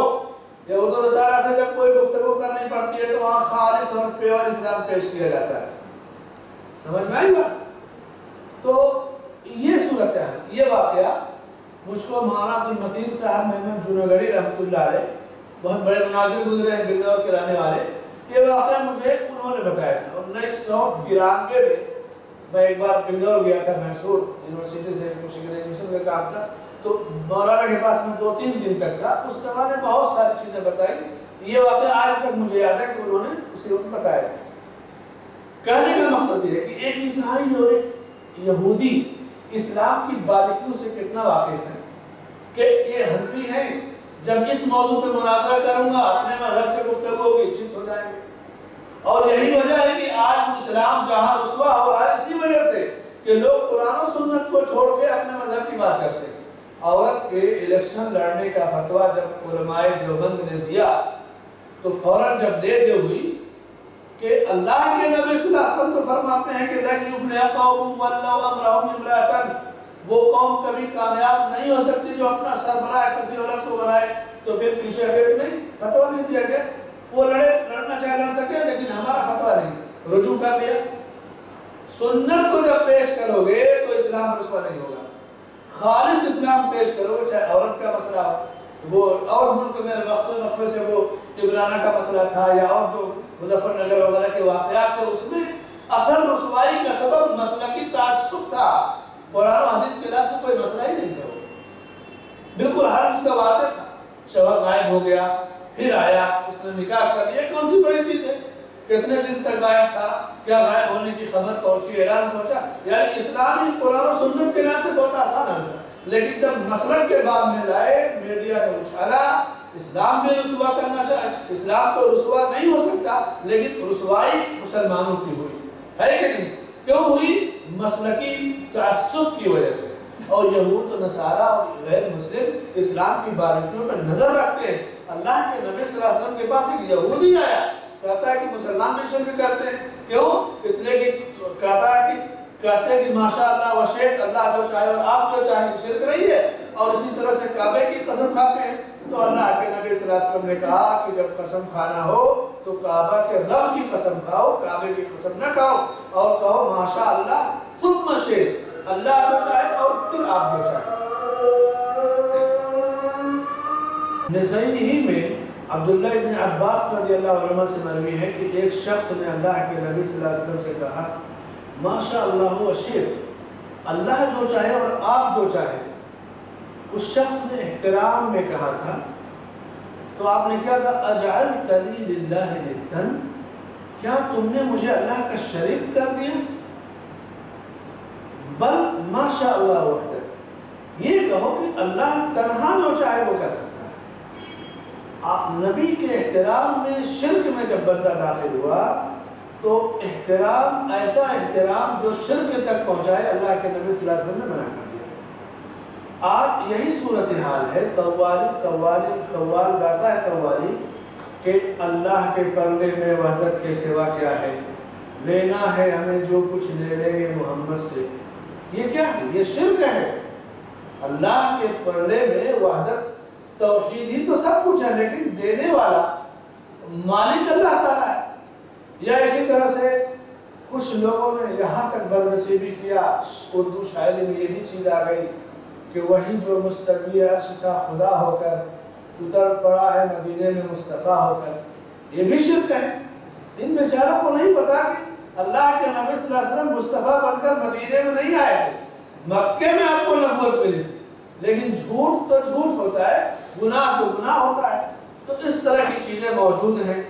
یہود و نصارہ سے جب کوئی گفتگو کرنی پڑتی ہے تو وہاں خالص اور پیور اسلام پیش کیا جاتا ہے۔ سمجھ میں آئی بات؟ تو یہ صورت ہے، یہ واقعہ مجھ کو مولانا عبد المتین صاحب محمد جوناگڑھی رحمۃ اللہ علیہ، بہت بڑے مناظر گزرے ہیں بنگلور کے رہنے والے، یہ واقعہ مجھے انہوں نے بتایا تھا۔ 1993 میں ایک بار بنگلور گیا تھا، میسور یونیورسٹی سے کچھ گریجویشن کا کام تھا، تو مولانا کے پاس میں 2-3 دن تک تھا۔ اس زمانے میں بہت ساری چیزیں بتائی، یہ واقعہ آج تک مجھے یاد ہے کہ انہوں نے اسی وقت بتایا تھا۔ کہنے کا مقصد یہ ہے کہ ایک عیسائی اور ایک یہودی اسلام کی باریکیوں سے کتنا واقف ہے، کہ یہ حنفی ہیں، جب اس موضوع پہ مناظرہ کروں گا اپنے مذہب سے گفتگو ہوگی، چت ہو جائیں گے۔ اور یہی وجہ ہے کہ آج اسلام جہاں رسوا ہو رہا ہے اسی وجہ سے کہ لوگ قرآن و سنت کو چھوڑ کے اپنے مذہب کی بات کرتے ہیں۔ عورت کے الیکشن لڑنے کا فتویٰ جب علماء دیوبند نے دیا تو فوراً جب لے دے ہوئی کہ اللہ کے نبی صلی اللہ علیہ وسلم تو فرماتے ہیں کہ لَن يُفْلِحَ قَوْمٌ وَلَّوْا أَمْرَهُمْ امْرَأَةً، وہ قوم کبھی کامیاب نہیں ہو سکتی جو اپنا سربراہ کسی عورت کو بنائے۔ تو پھر پیچھے ہٹے کہ نہیں، فتویٰ نہیں دیا گیا، وہ لڑنا چاہے لڑ سکے لیکن ہمارا فتویٰ نہیں، رجوع کر لیا۔ سنت کو جب پیش کرو گے تو اسلام رسوا نہیں ہوگا، خالص اسلام پیش کرو گے، چاہے عورت کا مسئلہ ہو، وہ اور ملک میں وقفے سے وہ عمرانہ کا مسئلہ تھا یا اور جو مظفر نگر وغیرہ کے واقعات تھے، اس میں اصل رسوائی کا سبب مسلکی تعصب تھا، قرآن و حدیث کے لحاظ سے کوئی مسئلہ ہی نہیں تھا، بالکل ہر اس کا واضح تھا۔ شوہر غائب ہو گیا، پھر آیا، اس نے نکاح کر لیا، کون سی بڑی چیز ہے؟ کتنے دن تک غائب تھا، کیا غائب ہونے کی خبر پہنچی، اعلان پہنچا، یعنی اسلامی قرآن و سنت کے نام سے بہت آسان ہوتا۔ لیکن جب مسلک کے بعد میں لائے، میڈیا نے اچھالا، اسلام بھی رسوا کرنا چاہے، اسلام تو رسوا نہیں ہو سکتا، لیکن رسوائی مسلمانوں کی ہوئی ہے کہ نہیں؟ کیوں ہوئی؟ مسلکی تعصب کی وجہ سے۔ اور یہود و نصارہ اور غیر مسلم اسلام کی باریکیوں پر نظر رکھتے ہیں۔ اللہ کے نبی صلی اللہ علیہ وسلم کے پاس ایک یہودی آیا، کہتا ہے کہ مسلمان بھی شرک کرتے ہیں، کیوں؟ اس لیے کہ کہتے ہیں کہ ماشاءاللہ و شیخ، اللہ جو چاہے اور آپ جو چاہیں، شرک نہیں ہے۔ اور اسی طرح سے کعبے کی قسم کھاتے ہیں۔ تو اللہ کے نبی صلی اللہ علیہ وسلم نے کہا کہ جب قسم کھانا ہو تو کعبہ کے رب کی قسم کھاؤ، کعبے کی قسم نہ کھاؤ، اور کہو ماشاءاللہ ثم شیخ، اللہ جو چاہے اور پھر آپ جو چاہیں۔ نسائی میں عبداللہ ابن عباس رضی اللہ عنہ سے مروی ہے کہ ایک شخص نے اللہ کے نبی صلی اللہ علیہ وسلم سے کہا ماشاءاللہ و شیخ، اللہ جو چاہے اور آپ جو چاہے۔ اس شخص نے احترام میں کہا تھا، تو آپ نے کیا کہا؟ اجعلتنی للہ ندا، کیا تم نے مجھے اللہ کا شریک کر دیا؟ بل ماشاءاللہ وحدہ، یہ کہو کہ اللہ تنہا جو چاہے وہ کر سکتا ہے۔ نبی کے احترام میں شرک میں جب بندہ داخل ہوا تو احترام، ایسا احترام جو شرک تک پہنچائے، اللہ کے نبی صلی اللہ علیہ وسلم نے منع کر دیا۔ آج یہی صورتحال ہے، قوال گاتا ہے قوالی کہ اللہ کے پردے میں وحدت کے سوا کیا ہے، لینا ہے ہمیں جو کچھ لے لیں گے محمد سے۔ یہ کیا ہے؟ یہ شرک ہے۔ اللہ کے پردے میں وحدت، توحید ہی تو سب کچھ ہے، لیکن دینے والا مالک اللہ تعالیٰ ہے۔ یا اسی طرح سے کچھ لوگوں نے یہاں تک بدنصیبی کیا، اردو شاعری میں یہ بھی چیز آ گئی کہ وہی جو مستوی عرش تھا خدا ہو کر اتر پڑا ہے مدینے میں مصطفیٰ ہو کر، یہ بھی شرک ہے۔ ان بیچاروں کو نہیں پتا کہ اللہ کے نبی صلی اللہ علیہ وسلم مصطفیٰ بن کر مدینے میں نہیں آئے تھے، مکے میں آپ کو نبوت ملی تھی، لیکن جھوٹ تو جھوٹ ہوتا ہے، گناہ تو گناہ ہوتا ہے۔ تو اس طرح کی چیزیں موجود ہیں۔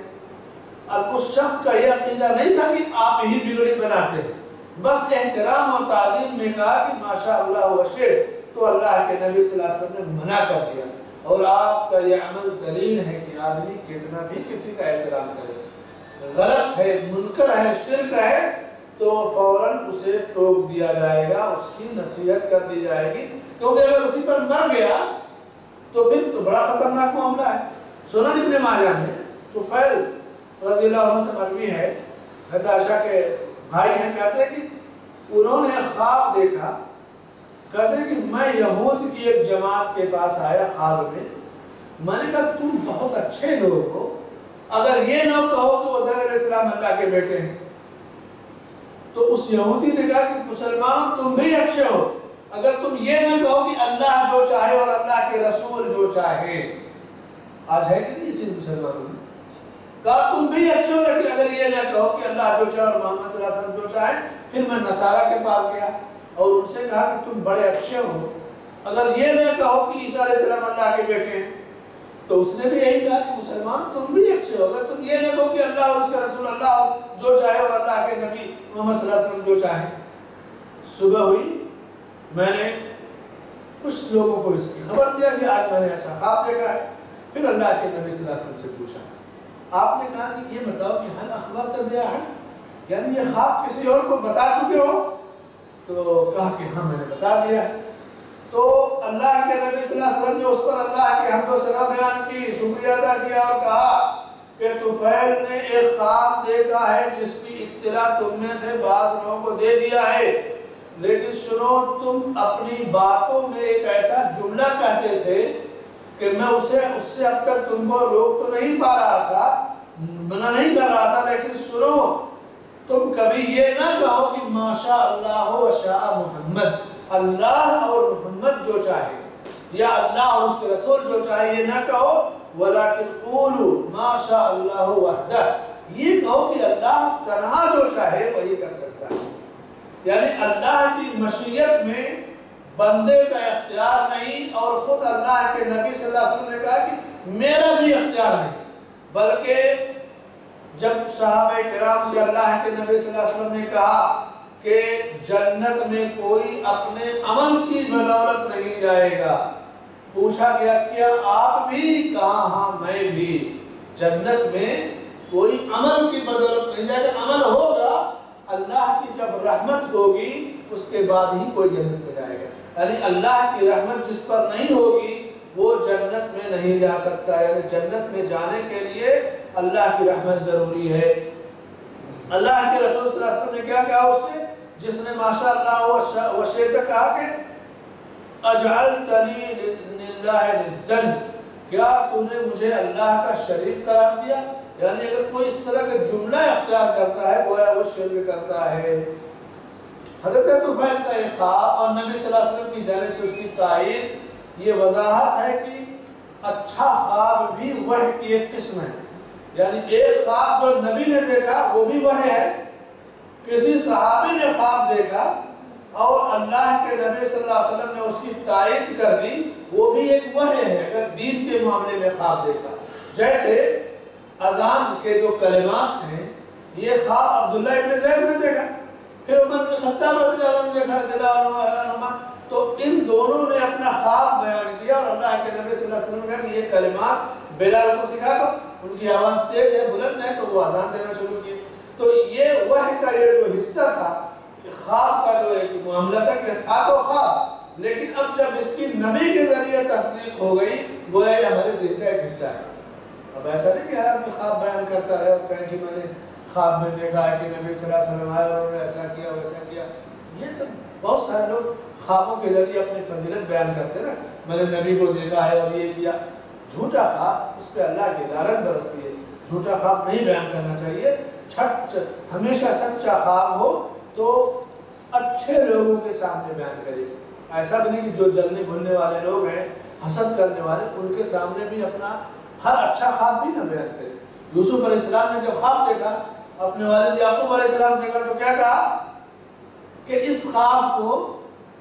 اب اس شخص کا یہ عقیدہ نہیں تھا کہ آپ ہی بگڑی بناتے ہیں، بس احترام اور تعظیم میں کہا کہ ماشاءاللہ و شیخ، تو اللہ کے نبی صلی اللہ علیہ وسلم نے منع کر دیا۔ اور آپ کا یہ عمل دلیل ہے کہ آدمی کتنا بھی کسی کا احترام کرے، غلط ہے، منکر ہے، شرک ہے، تو فوراً اسے ٹوک دیا جائے گا، اس کی نصیحت کر دی جائے گی، کیونکہ اگر اسی پر مر گیا تو پھر تو بڑا خطرناک معاملہ ہے۔ سنن ابن ماجہ میں طفیل رضی اللہ عنہ سے مروی ہے، حضرت عائشہ کے بھائی ہیں، کہتے ہیں کہ انہوں نے خواب دیکھا، کہتے ہیں کہ میں یہود کی ایک جماعت کے پاس آیا خواب میں نے کہا تم بہت اچھے لوگ ہو، اگر یہ نہ کہو کہ عزیر علیہ السلام اللہ کے بیٹے ہیں، تو اس یہودی نے کہا کہ مسلمانوں تم بھی اچھے ہو، اگر تم یہ نہ کہو کہ اللہ جو چاہے اور اللہ کے رسول جو چاہے۔ آج ہے کہ نہیں یہ چیز مسلمانوں میں؟ کہا تم بھی اچھے ہو، لیکن اگر یہ نہ کہو کہ اللہ جو چاہے اور محمد صلی اللہ علیہ وسلم جو چاہے۔ پھر میں نصارہ کے پاس گیا اور ان سے کہا کہ تم بڑے اچھے ہو، اگر یہ نہ کہو کہ عیسیٰ علیہ السلام اللہ کے بیٹے ہیں۔ تو اس نے بھی یہی کہا کہ مسلمان تم بھی اچھے ہو، اگر تم یہ نہ کہو کہ اللہ اور اس کا رسول اللہ جو چاہے اور اللہ کے نبی محمد صلی اللہ علیہ وسلم جو چاہے۔ صبح ہوئی، میں نے کچھ لوگوں کو اس کی خبر دیا کہ آج میں نے ایسا خواب دیکھا ہے. پھر اللہ کے نبی صلی اللہ علیہ وسلم سے پوچھا, آپ نے کہا کہ یہ بتاؤ کہ حل اخبرت بیا ہے, یعنی یہ خواب کسی اور کو بتا چکے ہو؟ تو کہا کہ ہاں میں نے بتا دیا ہے. تو اللہ کے نبی صلی اللہ علیہ وسلم نے اس پر اللہ کے حمد و ثنا بیان کی, شکریہ ادا کیا اور کہا کہ طفیل نے ایک خواب دیکھا ہے جس کی اطلاع تم میں سے بعض لوگوں کو دے دیا ہے, لیکن سنو تم اپنی باتوں میں ایک ایسا جملہ کہتے تھے کہ میں اس سے اب تک تم کو روک تو نہیں پا رہا تھا, منع نہیں کر رہا تھا, لیکن سنو تم کبھی یہ نہ کہو کہ ماشاء اللہ و شاء محمد, اللہ اور محمد جو چاہے یا اللہ اور اس کے رسول جو چاہے یہ نہ کہو, ولیکن قولوا ما شاء اللہ وحدہ, یہ کہو کہ اللہ تنہا جو چاہے وہی کر سکتا ہے. یعنی اللہ کی مشیت میں بندے کا اختیار نہیں, اور خود اللہ کے نبی صلی اللہ علیہ وسلم نے کہا کہ میرا بھی اختیار نہیں, بلکہ جب صحابہ کرام سے اللہ کے نبی صلی اللہ علیہ وسلم نے کہا کہ جنت میں کوئی اپنے عمل کی بدولت نہیں جائے گا, پوچھا گیا کیا آپ بھی؟ کہا ہاں میں بھی. جنت میں کوئی عمل کی بدولت نہیں جائے گا, عمل ہوگا اللہ کی جب رحمت ہوگی اس کے بعد ہی کوئی جنت میں جائے گا. یعنی اللہ کی رحمت جس پر نہیں ہوگی وہ جنت میں نہیں جا سکتا. یعنی جنت میں جانے کے لیے اللہ کی رحمت ضروری ہے. اللہ کے رسول صلی اللہ علیہ وسلم نے کیا کہا اس سے جس نے ماشاء اللہ و شیطہ کہا کہ اجعلتنی للہ ندن, کیا تو نے مجھے اللہ کا شریک قرار دیا؟ یعنی اگر کوئی اس طرح کا جملہ اختیار کرتا ہے گویا وہ شرک کرتا ہے. حضرت طفیل کا یہ خواب اور نبی صلی اللہ علیہ وسلم کی جانب سے اس کی تائید یہ وضاحت ہے کہ اچھا خواب بھی وحی کی ایک قسم ہے. یعنی ایک خواب جو نبی نے دیکھا وہ بھی وحی ہے, کسی صحابی نے خواب دیکھا اور اللہ کے نبی صلی اللہ علیہ وسلم نے اس کی تائید کر دی وہ بھی ایک وحی ہے اگر دین کے معاملے میں خواب دیکھا. جیسے اذان کے جو کلمات ہیں یہ خواب عبداللہ ابن زید نے دیکھا, پھر عمر بن خطاب رضی اللہ عنہ نے دیکھا رضی اللہ عنہ, تو ان دونوں نے اپنا خواب بیان کیا اور اللہ کے نبی صلی اللہ علیہ وسلم نے کہا کہ یہ کلمات بلال کو سکھا دو, ان کی آواز تیز ہے بلند ہے, تو وہ اذان دینا شروع کیے. تو یہ وحی کا یہ جو حصہ تھا خواب کا جو ایک معاملہ تھا کہ تھا تو خواب, لیکن اب جب اس کی نبی کے ذریعے تصدیق ہو گئی گویا یہ ہمارے دل کا ایک حصہ ہے. اب ایسا نہیں کہ ہر آدمی خواب بیان کرتا رہے اور کہے کہ میں نے خواب میں دیکھا ہے کہ نبی صلی اللہ علیہ وسلم آئے اور انہوں نے ایسا کیا ویسا کیا. یہ سب بہت سارے لوگ خوابوں کے ذریعے اپنی فضیلت بیان کرتے ہیں نا, میں نے نبی کو دیکھا ہے اور یہ کیا. جھوٹا خواب اس پہ اللہ کی لعنت برستی ہے. جھوٹا خواب نہیں بیان کرنا چاہیے. ہمیشہ سچا خواب ہو تو اچھے لوگوں کے سامنے بیان کرے. ایسا بھی نہیں کہ جو جلنے بھولنے والے لوگ ہیں حسد کرنے والے ان کے سامنے بھی اپنا ہر اچھا خواب بھی نہ بیان کرے. یوسف علیہ السلام نے جب خواب دیکھا اپنے والد یعقوب علیہ السلام سے کہا تو کیا کہا کہ اس خواب کو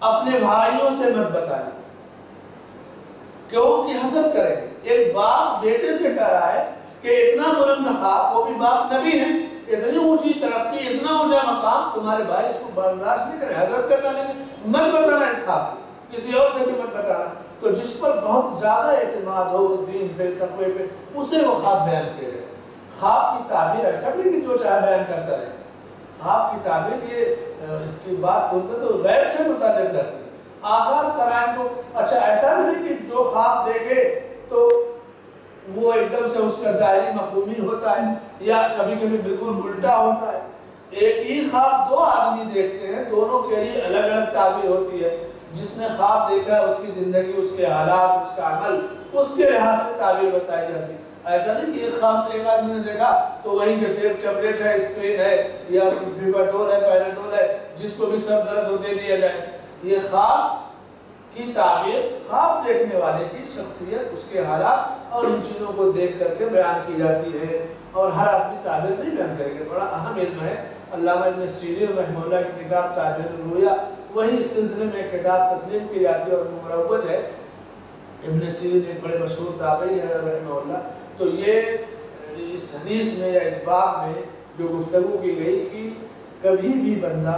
اپنے بھائیوں سے مت بتانا کیوں کہ حسد کریں گے. ایک باپ بیٹے سے کہہ رہا ہے کہ اتنا بلند خواب, وہ بھی باپ نبی ہیں, اتنی اونچی ترقی اتنا اونچا مقام, تمہارے بھائی اس کو برداشت نہیں کرے, حسد کر ڈالیں گے. مت بتانا اس خواب کو, کسی اور سے بھی مت بتانا. تو جس پر بہت زیادہ اعتماد ہو دین پہ تقوی پہ اسے وہ خواب بیان کر رہے. خواب کی تعبیر ایسا بھی کہ جو چاہے بیان کرتا رہے. خواب کی تعبیر یہ اس کی بات سنتے تو غیب سے متعلق رہتی ہے, آثار قرائن کو. اچھا ایسا بھی نہیں کہ جو خواب دیکھے تو وہ ایک دم سے اس کا ظاہری مفہوم ہی ہوتا ہے یا کبھی کبھی بالکل الٹا ہوتا ہے. ایک ہی خواب دو آدمی دیکھتے ہیں, دونوں کے لیے الگ الگ تعبیر ہوتی ہے. جس نے خواب دیکھا ہے اس کی زندگی, اس کے حالات, اس کا عمل, اس کے لحاظ سے تعبیر بتائی جاتی ہے. ایسا نہیں کہ ایک خواب ایک آدمی نے دیکھا تو وہیں جیسے ایک ٹیبلٹ ہے, اسپرین ہے یا فیورٹول ہے, پیناڈول ہے, جس کو بھی سر درد ہو دے دیا جائے. یہ خواب کی تعبیر خواب دیکھنے والے کی شخصیت, اس کے حالات اور ان چیزوں کو دیکھ کر کے بیان کی جاتی ہے, اور ہر آدمی تعبیر نہیں بیان کرے گا. بڑا اہم علم ہے. علامہ ابن سیرین رحمہ اللہ کی کتاب تعبیر الرؤیا, وہی سلسلے میں کتاب تسلیم کی جاتی ہے اور مروج ہے. ابن سیرین ایک بڑے مشہور تابعی ہے رحمہ اللہ. تو یہ اس حدیث میں یا اس باب میں جو گفتگو کی گئی کہ کبھی بھی بندہ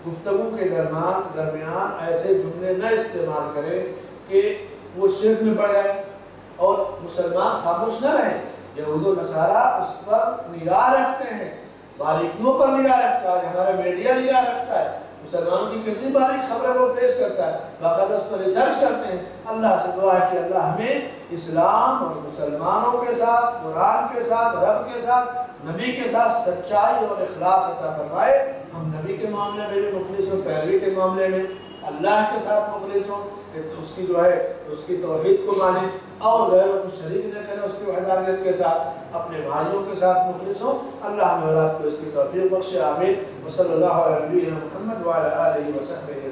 گفتگو کے درمیان ایسے جملے نہ استعمال کرے کہ وہ شرک میں پڑ جائے، اور مسلمان خاموش نہ رہیں۔ یہود و نصارہ اس پر نگاہ رکھتے ہیں، باریکیوں پر نگاہ رکھتا ہے، ہمارا میڈیا نگاہ رکھتا ہے، مسلمانوں کی کتنی باریک خبریں وہ پیش کرتا ہے، باقاعدہ اس پر ریسرچ کرتے ہیں۔ اللہ سے دعا ہے کہ اللہ ہمیں اسلام اور مسلمانوں کے ساتھ، قرآن کے ساتھ، رب کے ساتھ، نبی کے ساتھ سچائی اور اخلاص عطا فرمائے۔ ہم نبی کے معاملے میں بھی مخلص ہوں، پیروی کے معاملے میں اللہ کے ساتھ مخلص ہوں، اس کی جو ہے اس کی توحید کو مانیں اور غیروں کو شریک نہ کریں، اس کی وحدانیت کے ساتھ اپنے بھائیوں کے ساتھ مخلص ہوں۔ اللہ ہمیں اور آپ کو اس کی توفیق بخشے، آمین۔ وصلی اللہ علیہ نبینا محمد وعلی آلہ وصحبہ